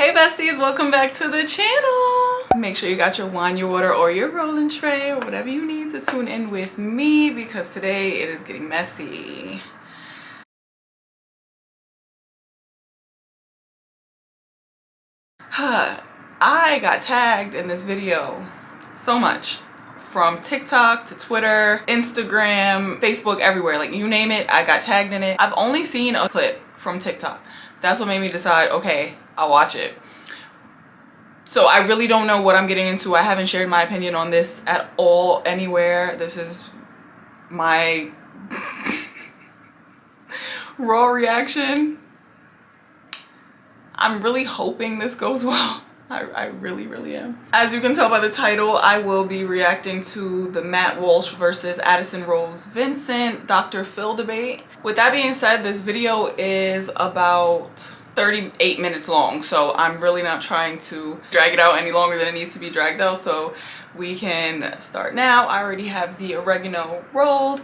Hey besties, welcome back to the channel. Make sure you got your wine, your water, or your rolling tray, or whatever you need to tune in with me, because today it is getting messy. I got tagged in this video so much, from TikTok to Twitter, Instagram, Facebook, everywhere. Like you name it, I got tagged in it. I've only seen a clip from TikTok. That's what made me decide, okay, I'll watch it. So I really don't know what I'm getting into. I haven't shared my opinion on this at all anywhere. This is my raw reaction. I'm really hoping this goes well. I really am. As you can tell by the title, I will be reacting to the Matt Walsh versus Addison Vincent Dr. Phil debate. With that being said, this video is about 38 minutes long, so I'm really not trying to drag it out any longer than it needs to be dragged out, so we can start now. I already have the oregano rolled,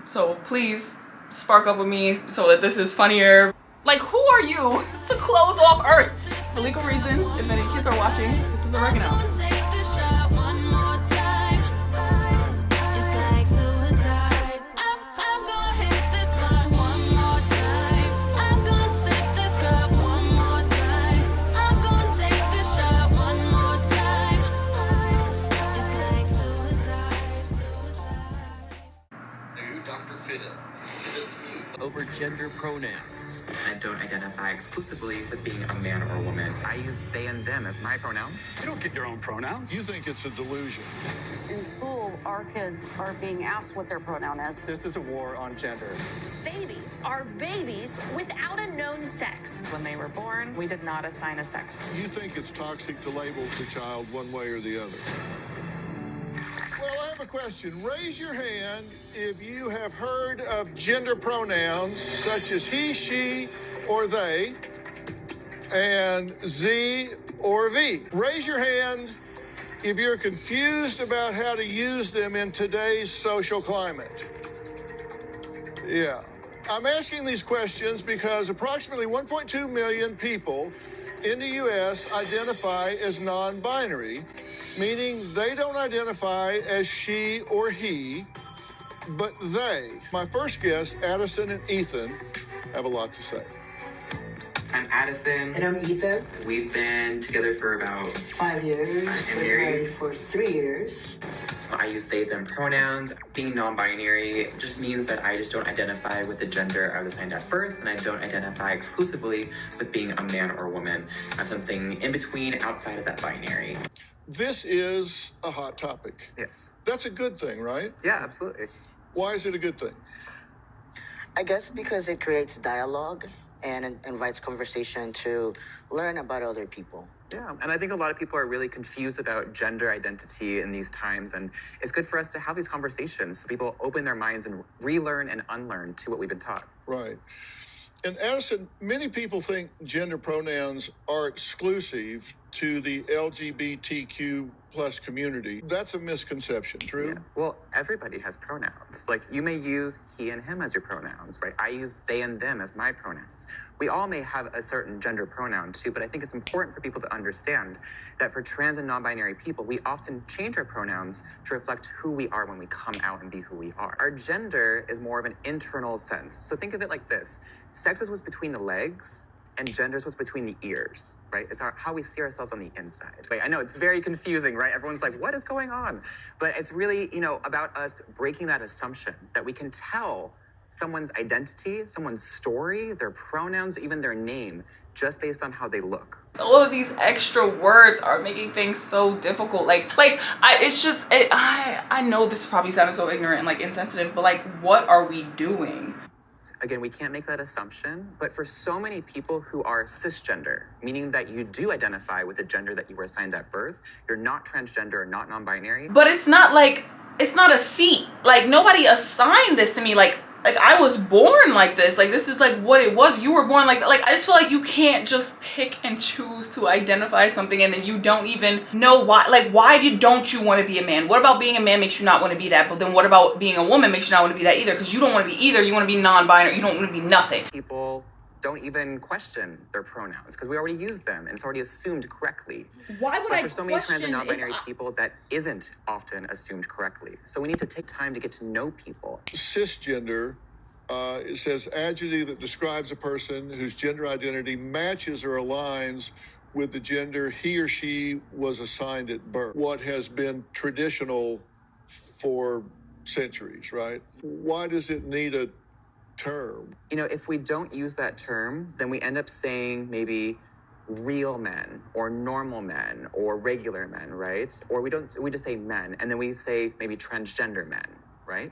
so please spark up with me so that this is funnier. Like, who are you to close off Earth? For legal reasons, if any kids are watching, this is oregano. Over gender pronouns. I don't identify exclusively with being a man or a woman. I use they and them as my pronouns. You don't get your own pronouns. You think it's a delusion. In school, our kids are being asked what their pronoun is. This is a war on gender. Babies are babies without a known sex. When they were born, we did not assign a sex. You think it's toxic to label the child one way or the other. Well, I have a question. Raise your hand if you have heard of gender pronouns such as he, she, or they, and Z or V. Raise your hand if you're confused about how to use them in today's social climate. Yeah. I'm asking these questions because approximately 1.2 million people in the U.S. identify as non-binary, meaning they don't identify as she or he, but they. My first guest, Addison and Ethan, have a lot to say. I'm Addison. And I'm Ethan. We've been together for about 5 years. I'm married for 3 years. I use they, them pronouns. Being non-binary just means that I just don't identify with the gender I was assigned at birth, and I don't identify exclusively with being a man or a woman. I'm something in between, outside of that binary. This is a hot topic. Yes. That's a good thing, right? Yeah, absolutely. Why is it a good thing? I guess because it creates dialogue and it invites conversation to learn about other people. Yeah, and I think a lot of people are really confused about gender identity in these times, and it's good for us to have these conversations so people open their minds and relearn and unlearn to what we've been taught. Right. And Addison, many people think gender pronouns are exclusive to the LGBTQ plus community. That's a misconception, true? Yeah. Well, everybody has pronouns. Like, you may use he and him as your pronouns, right? I use they and them as my pronouns. We all may have a certain gender pronoun too, but I think it's important for people to understand that for trans and non-binary people, we often change our pronouns to reflect who we are when we come out and be who we are. Our gender is more of an internal sense. So think of it like this. Sex is what's between the legs, and gender is what's between the ears, right? It's how we see ourselves on the inside. Right? I know it's very confusing, right? Everyone's like, what is going on? But it's really, about us breaking that assumption that we can tell someone's identity, someone's story, their pronouns, even their name, just based on how they look. All of these extra words are making things so difficult. I know this probably sounded so ignorant and like insensitive, but like, what are we doing? Again, we can't make that assumption, but for so many people who are cisgender, meaning that you do identify with the gender that you were assigned at birth, you're not transgender or not non-binary. But it's not a seat. Like, nobody assigned this to me. Like I was born like this. Like, this is like what it was. You were born like that. Like, I just feel like you can't just pick and choose to identify something and then you don't even know why. Like, why don't you want to be a man? What about being a man makes you not want to be that? But then what about being a woman makes you not want to be that either? Because you don't want to be either. You want to be non-binary. You don't want to be nothing. People don't even question their pronouns because we already use them and it's already assumed correctly. Why would But I for so many trans and question non-binary people, that isn't often assumed correctly. So we need to take time to get to know people. Cisgender, it says adjective that describes a person whose gender identity matches or aligns with the gender he or she was assigned at birth. What has been traditional for centuries, right? Why does it need a term? You know, if we don't use that term, then we end up saying maybe real men or normal men or regular men, right? Or we just say men, and then we say maybe transgender men, right?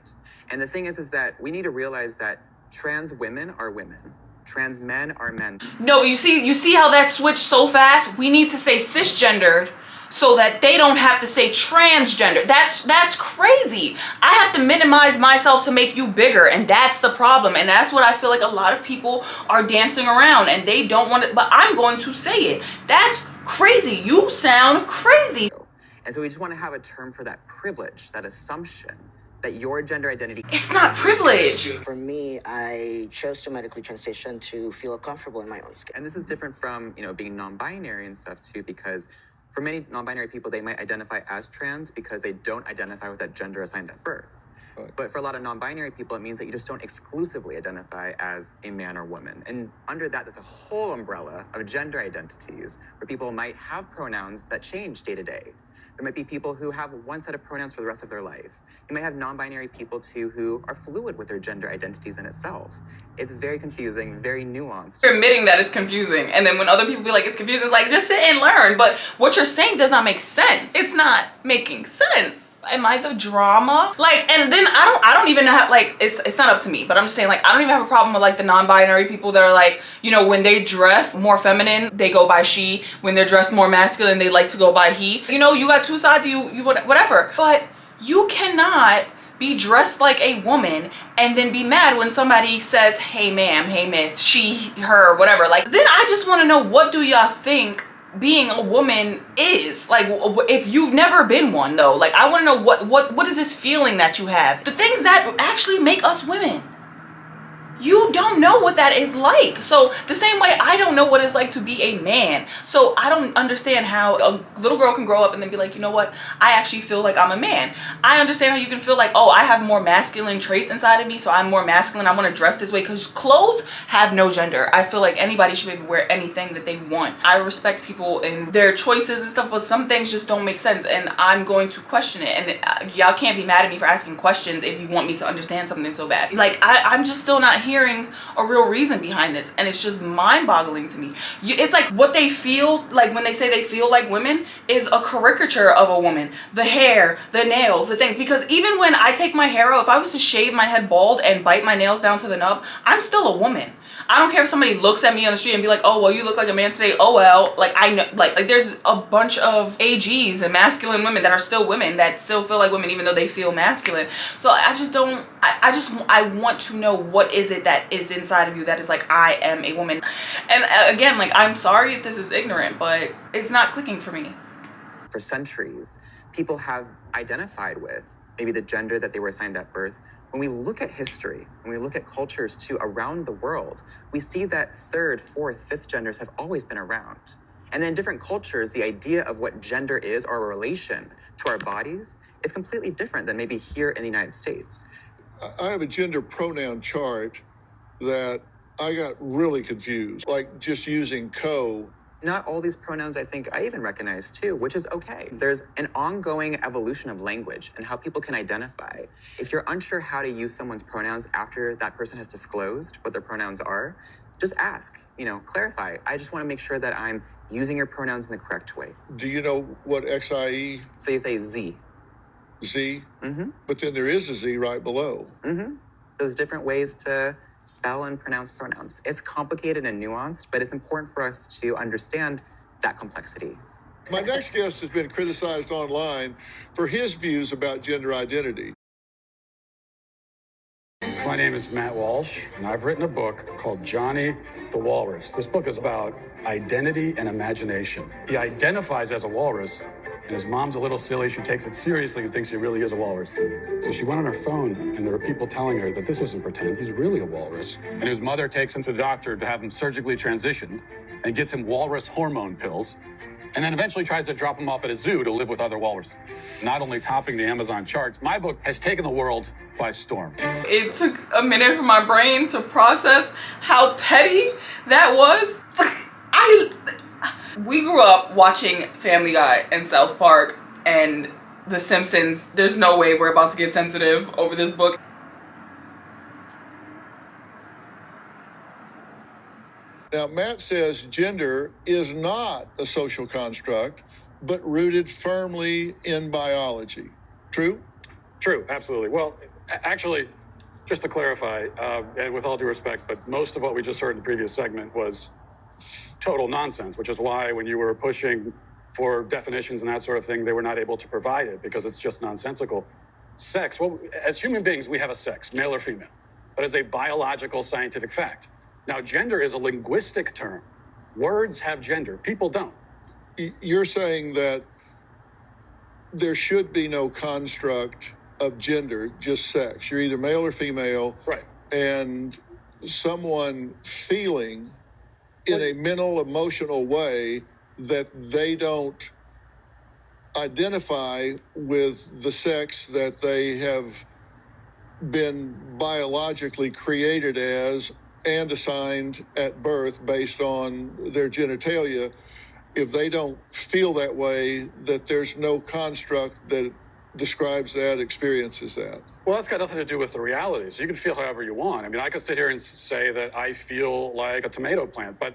And the thing is that we need to realize that trans women are women. Trans men are men. No, you see how that switched so fast? We need to say cisgendered so that they don't have to say transgender. That's crazy. I have to minimize myself to make you bigger, and that's the problem. And that's what I feel like a lot of people are dancing around, and they don't want it, but I'm going to say it. That's crazy. You sound crazy. And so we just want to have a term for that privilege, that assumption that your gender identity... It's not privilege. For me, I chose to medically transition to feel comfortable in my own skin. And this is different from, you know, being non-binary and stuff too, because for many non-binary people, they might identify as trans because they don't identify with that gender assigned at birth. Right. But for a lot of non-binary people, it means that you just don't exclusively identify as a man or woman. And under that, there's a whole umbrella of gender identities where people might have pronouns that change day to day. There might be people who have one set of pronouns for the rest of their life. You might have non-binary people too who are fluid with their gender identities in itself. It's very confusing, very nuanced. You're admitting that it's confusing, and then when other people be like it's confusing, it's like just sit and learn. But what you're saying does not make sense. It's not making sense. Am I the drama? Like, and then I don't even have, like, it's not up to me, but I'm just saying, like, I don't even have a problem with like the non-binary people that are like, you know, when they dress more feminine, they go by she. When they're dressed more masculine, they like to go by he. You know, you got two sides, you whatever. But you cannot be dressed like a woman and then be mad when somebody says, hey ma'am, hey miss, she, her, whatever. Like, then I just want to know, what do y'all think being a woman is? Like, if you've never been one though, like, I want to know what is this feeling that you have, the things that actually make us women. You don't know what that is like. So the same way I don't know what it's like to be a man. So I don't understand how a little girl can grow up and then be like, you know what, I actually feel like I'm a man. I understand how you can feel like, oh, I have more masculine traits inside of me, so I'm more masculine, I want to dress this way, because clothes have no gender. I feel like anybody should be able to wear anything that they want. I respect people and their choices and stuff, but some things just don't make sense, and I'm going to question it. And y'all can't be mad at me for asking questions if you want me to understand something so bad. Like, I'm just still not hearing a real reason behind this, and it's just mind-boggling to me. It's like what they feel like when they say they feel like women is a caricature of a woman. The hair, the nails, the things. Because even when I take my hair out, if I was to shave my head bald and bite my nails down to the nub, I'm still a woman. I don't care if somebody looks at me on the street and be like, oh, well, you look like a man today. Oh, well, like, I know, like there's a bunch of AGs and masculine women that are still women that still feel like women even though they feel masculine. So I just don't, I want to know, what is it that is inside of you that is like, I am a woman. And again, like, I'm sorry if this is ignorant, but it's not clicking for me. For centuries, people have identified with maybe the gender that they were assigned at birth. When we look at history, when we look at cultures too around the world, we see that third, fourth, fifth genders have always been around. And then in different cultures, the idea of what gender is, or a relation to our bodies, is completely different than maybe here in the United States. I have a gender pronoun chart that I got really confused, like just using co. Not all these pronouns, I think, I even recognize too, which is okay. There's an ongoing evolution of language and how people can identify. If you're unsure how to use someone's pronouns after that person has disclosed what their pronouns are, just ask, you know, clarify. I just want to make sure that I'm using your pronouns in the correct way. Do you know what XIE? So you say Z. Z? Mm-hmm. But then there is a Z right below. Mm-hmm. There's different ways to spell and pronounce pronouns. It's complicated and nuanced, but it's important for us to understand that complexity. My next guest has been criticized online for his views about gender identity. My name is Matt Walsh, and I've written a book called Johnny the Walrus. This book is about identity and imagination. He identifies as a walrus, And his mom's a little silly. She takes it seriously and thinks he really is a walrus. So she went on her phone, and there were people telling her that this isn't pretend. He's really a walrus. And his mother takes him to the doctor to have him surgically transitioned and gets him walrus hormone pills, and then eventually tries to drop him off at a zoo to live with other walruses. Not only topping the Amazon charts, my book has taken the world by storm. It took a minute for my brain to process how petty that was. We grew up watching Family Guy and South Park and The Simpsons. There's no way we're about to get sensitive over this book. Now, Matt says gender is not a social construct, but rooted firmly in biology. True? True, absolutely. Well, actually, just to clarify, and with all due respect, but most of what we just heard in the previous segment was total nonsense, which is why when you were pushing for definitions and that sort of thing, they were not able to provide it because it's just nonsensical. Sex, well, as human beings, we have a sex, male or female, but as a biological scientific fact. Now, gender is a linguistic term. Words have gender. People don't. You're saying that there should be no construct of gender, just sex. You're either male or female. Right. And someone feeling in a mental, emotional way that they don't identify with the sex that they have been biologically created as and assigned at birth based on their genitalia. If they don't feel that way, that there's no construct that describes that, experiences that. Well, that's got nothing to do with the reality. So you can feel however you want. I mean, I could sit here and say that I feel like a tomato plant, but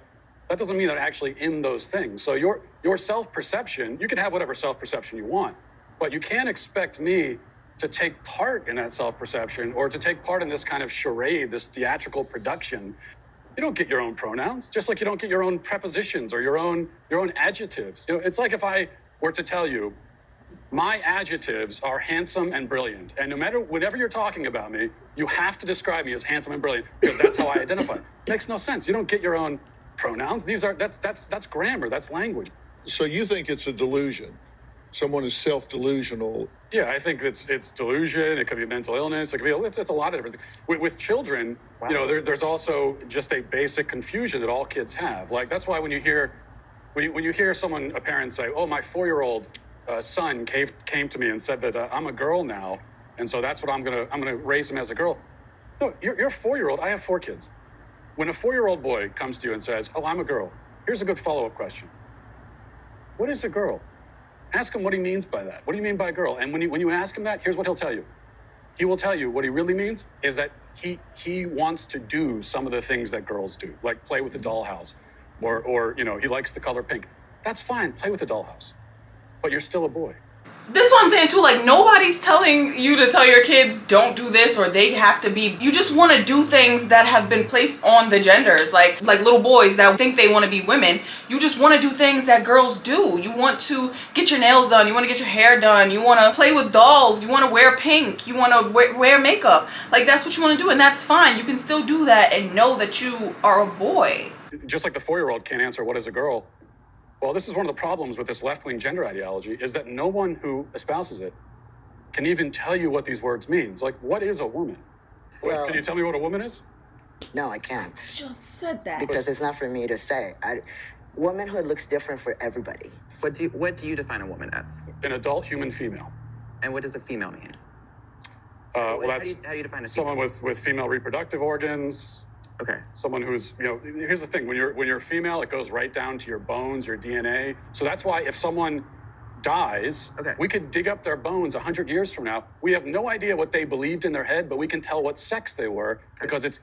that doesn't mean that I'm actually in those things. So your self-perception, you can have whatever self-perception you want, but you can't expect me to take part in that self-perception or to take part in this kind of charade, this theatrical production. You don't get your own pronouns, just like you don't get your own prepositions or your own adjectives. You know, it's like if I were to tell you, my adjectives are handsome and brilliant, and no matter whenever you're talking about me, you have to describe me as handsome and brilliant because that's how I identify. Makes no sense. You don't get your own pronouns. That's grammar. That's language. So you think it's a delusion? Someone is self-delusional. Yeah, I think it's delusion. It could be mental illness. It could be it's a lot of different things. With children, wow. You know, there's also just a basic confusion that all kids have. Like that's why when you hear a parent say, "Oh, my 4-year-old son came to me and said that I'm a girl now, and so that's what I'm gonna raise him as a girl." No, you're a 4-year-old. I have 4 kids. When a 4-year-old boy comes to you and says, "Oh, I'm a girl," here's a good follow-up question: what is a girl? Ask him what he means by that. What do you mean by girl? And when you ask him that, here's what he'll tell you. He will tell you what he really means is that he wants to do some of the things that girls do, like play with the dollhouse, or you know, he likes the color pink. That's fine, play with the dollhouse, but you're still a boy. This is what I'm saying too, like nobody's telling you to tell your kids don't do this or they have to be. You just want to do things that have been placed on the genders, like little boys that think they want to be women. You just want to do things that girls do. You want to get your nails done, you want to get your hair done, you want to play with dolls, you want to wear pink, you want to wear makeup. Like that's what you want to do, and that's fine. You can still do that and know that you are a boy. Just like the 4-year-old can't answer what is a girl. Well, this is one of the problems with this left-wing gender ideology is that no one who espouses it can even tell you what these words mean. It's like, what is a woman? Well, can you tell me what a woman is? No, I can't. Just said that. Because it's not for me to say. Womanhood looks different for everybody. What do you define a woman as? An adult human female. And what does a female mean? Well, that's how do you define a someone female? with female reproductive organs. Okay. Someone who's, you know, here's the thing, when you're female, it goes right down to your bones, your DNA. So that's why if someone dies, okay, we could dig up their bones 100 years from now. We have no idea what they believed in their head, but we can tell what sex they were because it's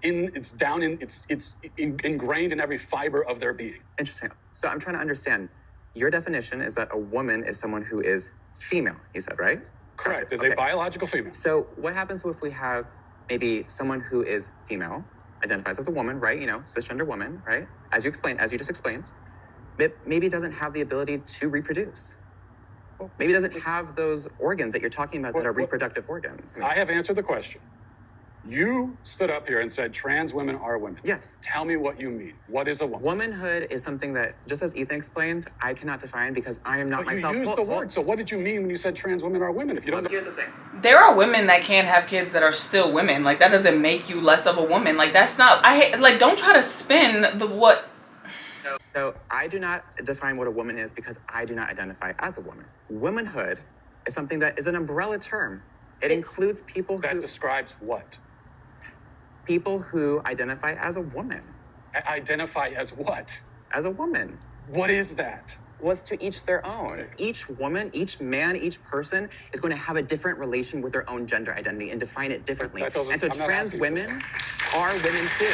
ingrained in every fiber of their being. Interesting. So I'm trying to understand. Your definition is that a woman is someone who is female, you said, right? Correct. Is a biological female. So what happens if we have maybe someone who is female, identifies as a woman, right? You know, cisgender woman, right? As you just explained, but maybe doesn't have the ability to reproduce. Maybe doesn't have those organs that you're talking about that are reproductive organs. I have answered the question. You stood up here and said trans women are women. Yes. Tell me what you mean. What is a woman? Womanhood is something that, just as Ethan explained, I cannot define because I am not But myself. you used the word. So what did you mean when you said trans women are women? If you don't know. Here's the thing. There are women that can't have kids that are still women. Like, that doesn't make you less of a woman. Like, that's not, don't try to spin the what. So I do not define what a woman is because I do not identify as a woman. Womanhood is something that is an umbrella term. It includes people That describes what? People who identify as a woman. Identify as what? As a woman. What is that? Was to each their own. Each woman, each man, each person is going to have a different relation with their own gender identity and define it differently. That doesn't- And so I'm not trans asking women are women too.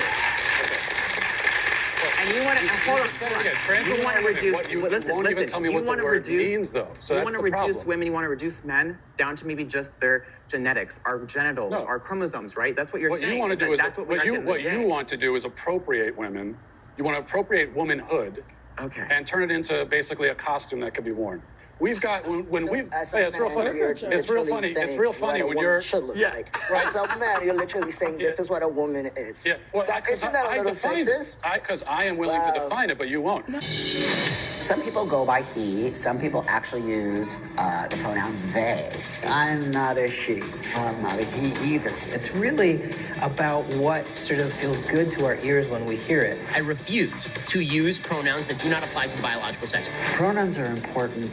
And you want to hold on. Trans women are women. What you won't even tell me what the word means, though. So you that's want to the reduce problem. women. You want to reduce men down to maybe just their genetics, our genitals, No. our chromosomes, right? That's what you're What saying. you want to do is that's what we are at the end of what the day. you want to do is appropriate women. You want to appropriate womanhood. Okay. And turn it into basically a costume that could be worn. We've got when we. As a Hey, it's real man, funny. you're It's real literally funny. It's saying real what funny a when woman you're. should look Yeah, like. right. As a man, you're literally saying this is what a woman is. Yeah, well, Isn't that a little sexist? Because I am willing to define it, but you won't. Some people go by he. Some people actually use the pronoun they. I'm not a she. I'm not a he either. It's really about what sort of feels good to our ears when we hear it. I refuse to use pronouns that do not apply to biological sex. Pronouns are important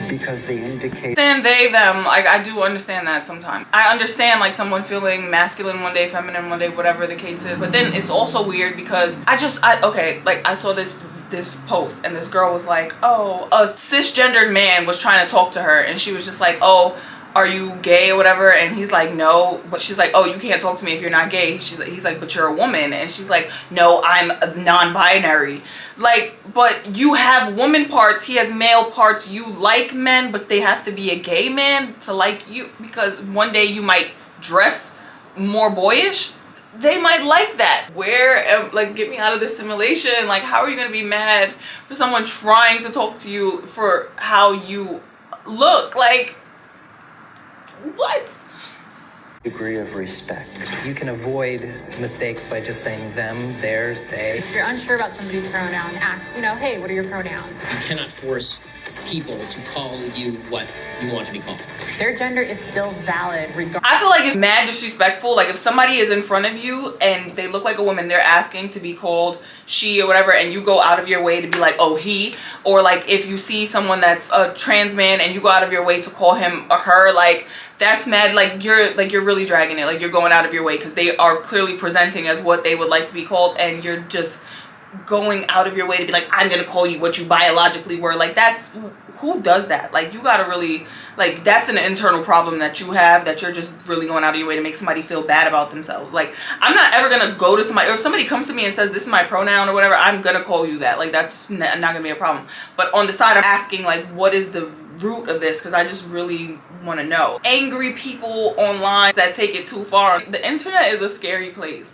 because they indicate. They, them. Like, I do understand that sometimes. I understand, like, someone feeling masculine one day, feminine one day, whatever the case is. But then it's also weird because I saw this post and this girl was like, oh, a cisgendered man was trying to talk to her and she was just like, oh, are you gay or whatever? And he's like, no. But she's like, oh, you can't talk to me if you're not gay. He's like, but you're a woman. And she's like, no, I'm non-binary. Like, but you have woman parts, he has male parts. You like men, but they have to be a gay man to like you because one day you might dress more boyish. They might like that. Get me out of this simulation. Like, how are you gonna be mad for someone trying to talk to you for how you look? Like, what? Degree of respect. You can avoid mistakes by just saying them, theirs, they. If you're unsure about somebody's pronoun, ask, hey, what are your pronouns? You cannot force people to call you what you want to be called. Their gender is still valid regardless. I feel like it's mad disrespectful. Like, if somebody is in front of you and they look like a woman, they're asking to be called she or whatever, and you go out of your way to be like, oh, he. Or like if you see someone that's a trans man and you go out of your way to call him or her, like, that's mad. Like you're really dragging it. Like, you're going out of your way because they are clearly presenting as what they would like to be called, and you're just going out of your way to be like, I'm gonna call you what you biologically were. Like, that's, who does that? Like, you gotta really, like, that's an internal problem that you have, that you're just really going out of your way to make somebody feel bad about themselves. Like, I'm not ever gonna go to somebody, or if somebody comes to me and says this is my pronoun or whatever, I'm gonna call you that. Like, that's not gonna be a problem. But on the side, I'm asking, like, what is the root of this? Because I just really want to know. Angry people online that take it too far. The internet is a scary place.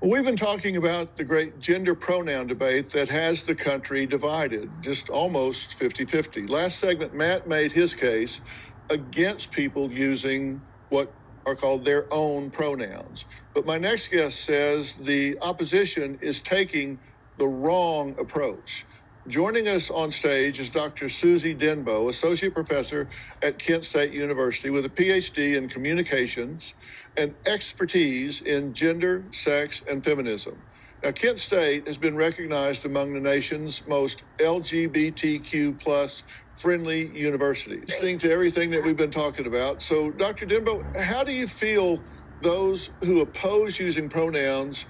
Well, we've been talking about the great gender pronoun debate that has the country divided, just almost 50-50. Last segment, Matt made his case against people using what are called their own pronouns. But my next guest says the opposition is taking the wrong approach. Joining us on stage is Dr. Susie Denbo, Associate Professor at Kent State University with a PhD in Communications and expertise in gender, sex, and feminism. Now, Kent State has been recognized among the nation's most LGBTQ plus friendly universities. Listening to everything that we've been talking about. So, Dr. Denbo, how do you feel those who oppose using pronouns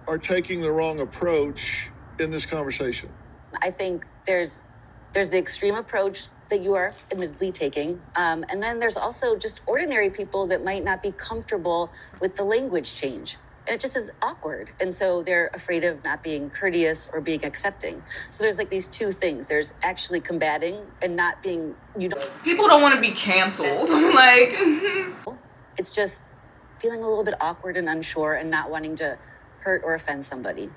are taking the wrong approach in this conversation? I think there's the extreme approach that you are admittedly taking. And then there's also just ordinary people that might not be comfortable with the language change. And it just is awkward. And so they're afraid of not being courteous or being accepting. So there's like these two things. There's actually combating and not being, people don't want to be canceled. Like, it's just feeling a little bit awkward and unsure and not wanting to hurt or offend somebody.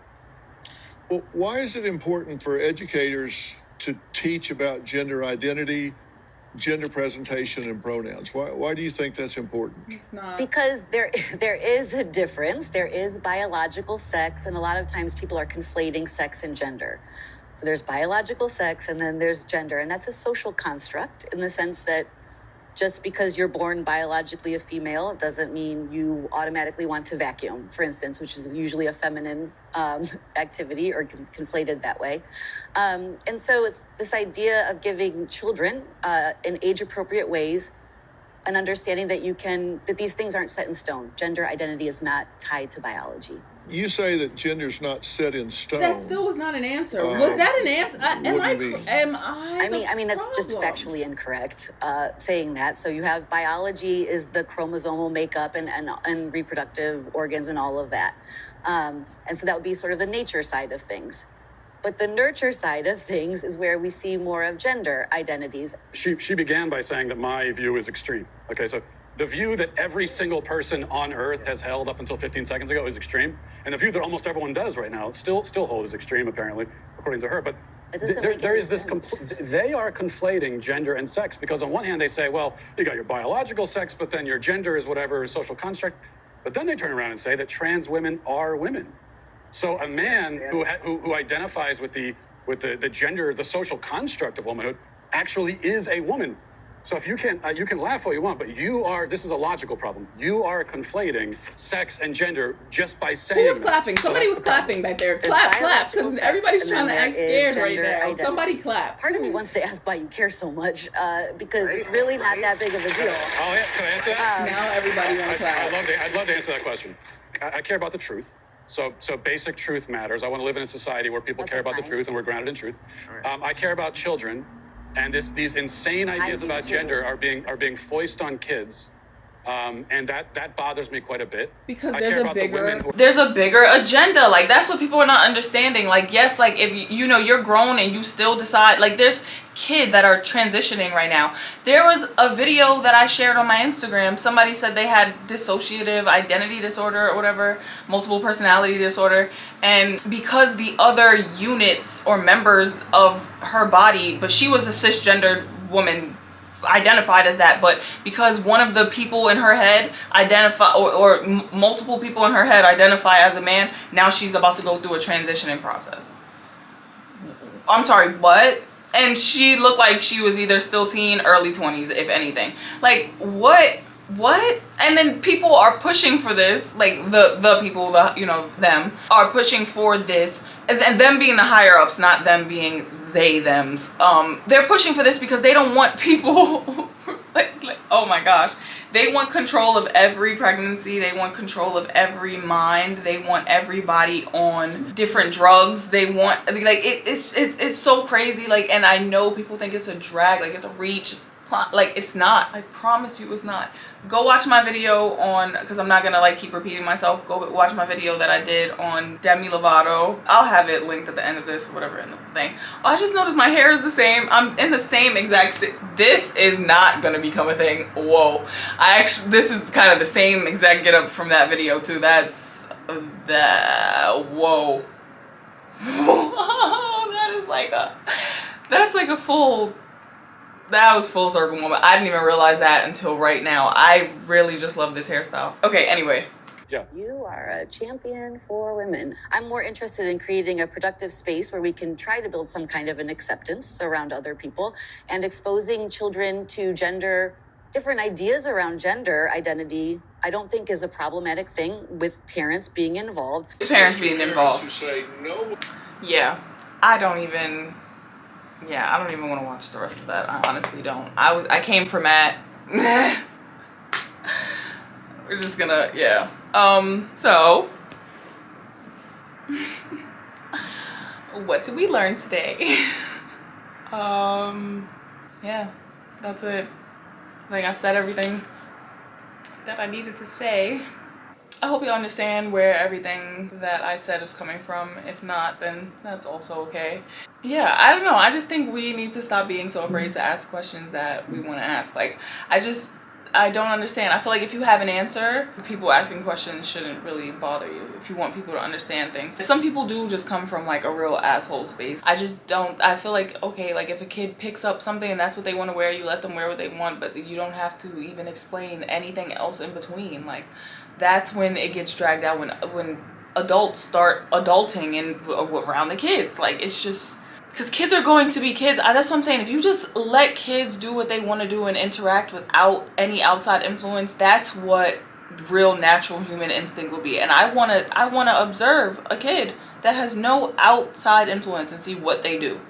Well, why is it important for educators to teach about gender identity, gender presentation and pronouns? Why do you think that's important? It's not. Because there is a difference. There is biological sex, and a lot of times people are conflating sex and gender. So there's biological sex, and then there's gender, and that's a social construct in the sense that just because you're born biologically a female doesn't mean you automatically want to vacuum, for instance, which is usually a feminine activity or conflated that way. And so it's this idea of giving children in age-appropriate ways an understanding that these things aren't set in stone. Gender identity is not tied to biology. You say that gender's not set in stone. That still was not an answer. Was that an answer? I mean that's just factually incorrect saying that. So you have biology is the chromosomal makeup and reproductive organs and all of that. And so that would be sort of the nature side of things. But the nurture side of things is where we see more of gender identities. She began by saying that my view is extreme. Okay, so the view that every single person on Earth has held up until 15 seconds ago is extreme. And the view that almost everyone does right now still hold as extreme, apparently, according to her. But there is this, they are conflating gender and sex because on one hand they say, well, you got your biological sex, but then your gender is whatever social construct. But then they turn around and say that trans women are women. So a man who identifies with the gender, the social construct of womanhood, actually is a woman. So if you can laugh all you want, but this is a logical problem. You are conflating sex and gender just by saying. Who was clapping? Somebody was clapping back there. Clap, because everybody's trying to act scared right now. Identity. Somebody clap. Part of me wants to ask why you care so much, because it's really not that big of a deal. Oh yeah, can I answer that? Now everybody wants to clap. I'd love to answer that question. I care about the truth. So basic truth matters. I want to live in a society where people care about the truth and we're grounded in truth. I care about children. And these insane ideas about gender are being foisted on kids, and that bothers me quite a bit. Because there's a bigger agenda. Like that's what people are not understanding. Like yes, like if you're grown and you still decide. Like there's kids that are transitioning right now. There was a video that I shared on my Instagram. Somebody said they had dissociative identity disorder or whatever, multiple personality disorder, and because the other units or members of her body, but she was a cisgendered woman, identified as that, but because one of the people in her head multiple people in her head identify as a man, now she's about to go through a transitioning process. I'm sorry, what? And she looked like she was either still teen, early 20s, if anything. Like, what? And then people are pushing for this, like the people, them are pushing for this, and them being the higher ups, not them being they, thems. They're pushing for this because they don't want people, like, oh my gosh. They want control of every pregnancy. They want control of every mind. They want everybody on different drugs. They want, like, it's so crazy. Like, and I know people think it's a drag, like it's a reach. Like it's not. I promise you it's not. Go watch my video on, because I'm not gonna like keep repeating myself. Go watch my video that I did on Demi Lovato. I'll have it linked at the end of this or whatever in the thing. I just noticed my hair is the same. I'm in the same exact. This is not gonna become a thing. Whoa. This is kind of the same exact get up from that video too. That's whoa. That was full circle moment. I didn't even realize that until right now. I really just love this hairstyle. Okay, anyway. Yeah. You are a champion for women. I'm more interested in creating a productive space where we can try to build some kind of an acceptance around other people and exposing children to different ideas around gender identity. I don't think is a problematic thing with parents being involved. Parents being involved. Who say no. Yeah, I don't even want to watch the rest of that. I honestly don't. I came for Matt. We're just gonna, yeah. So what did we learn today? Yeah, that's it. I think I said everything that I needed to say. I hope you understand where everything that I said is coming from. If not, then that's also okay. Yeah, I don't know. I just think we need to stop being so afraid to ask questions that we want to ask. Like, I don't understand. I feel like if you have an answer, people asking questions shouldn't really bother you if you want people to understand things. Some people do just come from like a real asshole space. I just don't. I feel like, okay, like if a kid picks up something and that's what they want to wear, you let them wear what they want, but you don't have to even explain anything else in between. Like that's when it gets dragged out, when adults start adulting and around the kids. Like it's just, because kids are going to be kids. That's what I'm saying. If you just let kids do what they want to do and interact without any outside influence, that's what real natural human instinct will be. And I want to observe a kid that has no outside influence and see what they do.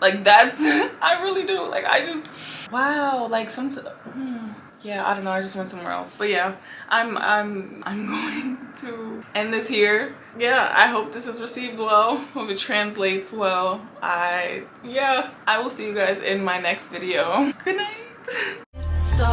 Like that's I really do. Like I just, wow, like yeah, I don't know, I just went somewhere else. But yeah, I'm going to end this here. Yeah, I hope this is received well. Hope it translates well. I will see you guys in my next video. Good night. So